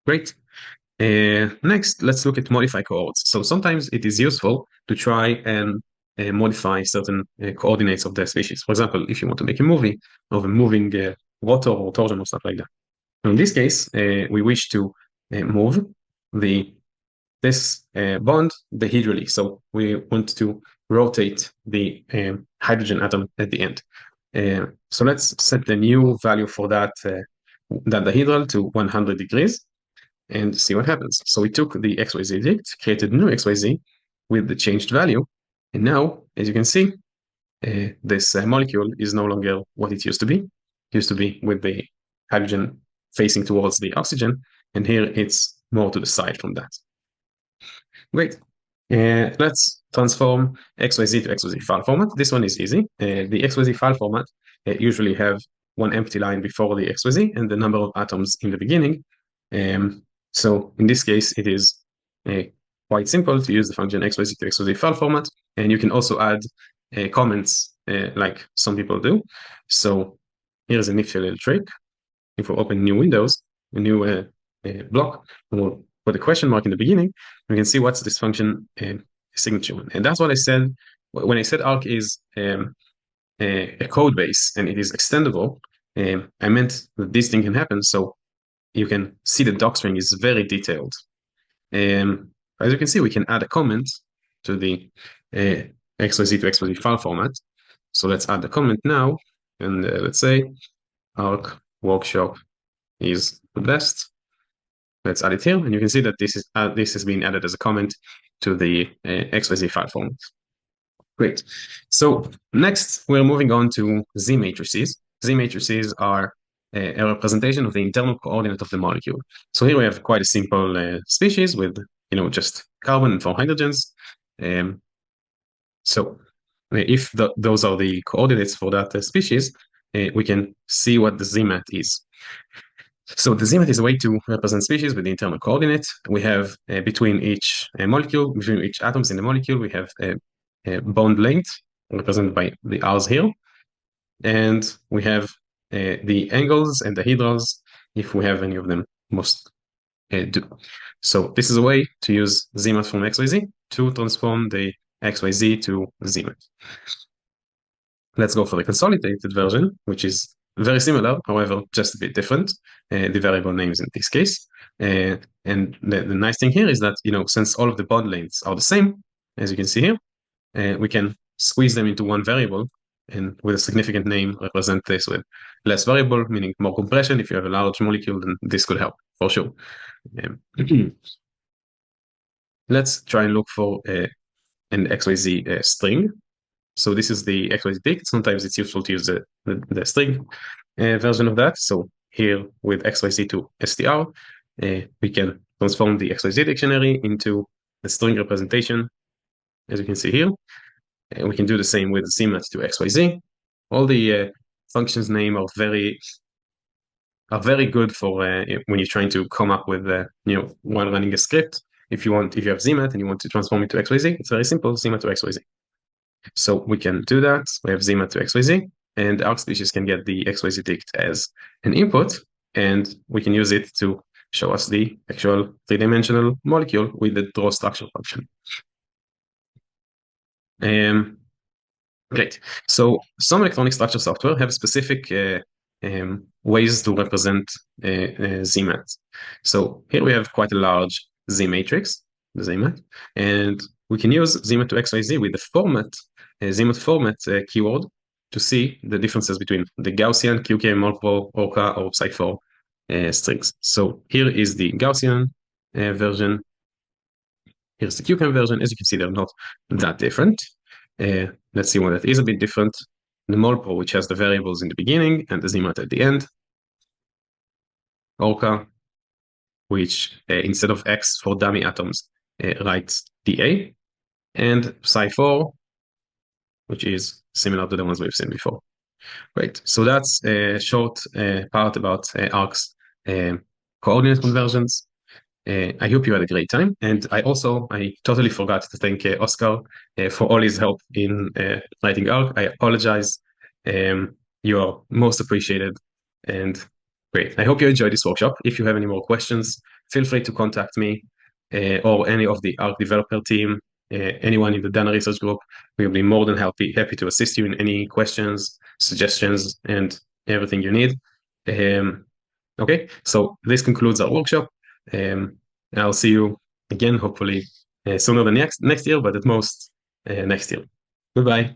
Great. Next, let's look at modify coordinates. So sometimes it is useful to try and modify certain coordinates of the species. For example, if you want to make a movie of a moving rotor or torsion or stuff like that. In this case, we wish to move this bond dihedrally. So we want to rotate the hydrogen atom at the end. So let's set the new value for that dihedral to 100 degrees and see what happens. So we took the XYZ dict, created new XYZ with the changed value, and now, as you can see, this molecule is no longer what it used to be. It used to be with the hydrogen facing towards the oxygen, and here it's more to the side from that. Great. Let's transform XYZ to XYZ file format. This one is easy. The XYZ file format usually have one empty line before the XYZ and the number of atoms in the beginning. So in this case, it is quite simple to use the function XYZ to XYZ file format, and you can also add comments like some people do. So here's a nifty little trick. If we open new windows, a new block, and we'll put a question mark in the beginning, we can see what's this function signature. And that's what I said when I said arc is a code base and it is extendable. I meant that this thing can happen. So you can see the docstring is very detailed. As you can see, we can add a comment to the XYZ to XYZ file format. So let's add the comment now, and let's say arc workshop is the best. Let's add it here, and you can see that this is being added as a comment to the XYZ file format. Great. So next, we're moving on to Z matrices. Z matrices are a representation of the internal coordinate of the molecule. So here we have quite a simple species with, just carbon and 4 hydrogens. So if those are the coordinates for that species, we can see what the ZMAT is. So the ZMAT is a way to represent species with the internal coordinate. We have between each molecule, between each atoms in the molecule, we have a bond length represented by the R's here. And we have the angles and the hedrals, if we have any of them, most do. So this is a way to use ZMAT from XYZ to transform the XYZ to ZMAT. Let's go for the consolidated version, which is very similar, however, just a bit different, the variable names in this case. And the nice thing here is that, since all of the bond lengths are the same, as you can see here, we can squeeze them into one variable and with a significant name represent this with less variable, meaning more compression. If you have a large molecule, then this could help for sure. Let's try and look for an XYZ string. So this is the XYZ dict. Sometimes it's useful to use the string version of that. So here with XYZ to str, we can transform the XYZ dictionary into the string representation, as you can see here. And we can do the same with ZMAT to XYZ. All the functions name are very good for when you're trying to come up with while running a script. If you have ZMAT and you want to transform it to XYZ, it's very simple, ZMAT to XYZ. So we can do that. We have ZMAT to XYZ, and our species can get the XYZ dict as an input, and we can use it to show us the actual three-dimensional molecule with the draw structure function. Great. So some electronic structure software have specific ways to represent ZMAT. So here we have quite a large Z matrix, the ZMAT, and we can use ZMAT to XYZ with the format, ZMAT format keyword to see the differences between the Gaussian, QK, multiple, Orca, or Psi4 strings. So here is the Gaussian version. Here's the QChem version. As you can see, they're not that different. Let's see one that is a bit different. The multiple, which has the variables in the beginning and the Zemat at the end. Orca, which instead of X for dummy atoms, writes dA. And Psi4, which is similar to the ones we've seen before. Great. So that's a short part about ARC's coordinate conversions. I hope you had a great time. And I totally forgot to thank Oscar for all his help in writing ARC. I apologize. You are most appreciated. And great. I hope you enjoyed this workshop. If you have any more questions, feel free to contact me or any of the ARC developer team, anyone in the Dana research group. We'll be more than happy to assist you in any questions, suggestions, and everything you need. Okay, so this concludes our workshop. I'll see you again, hopefully sooner than next year, but at most next year. Goodbye.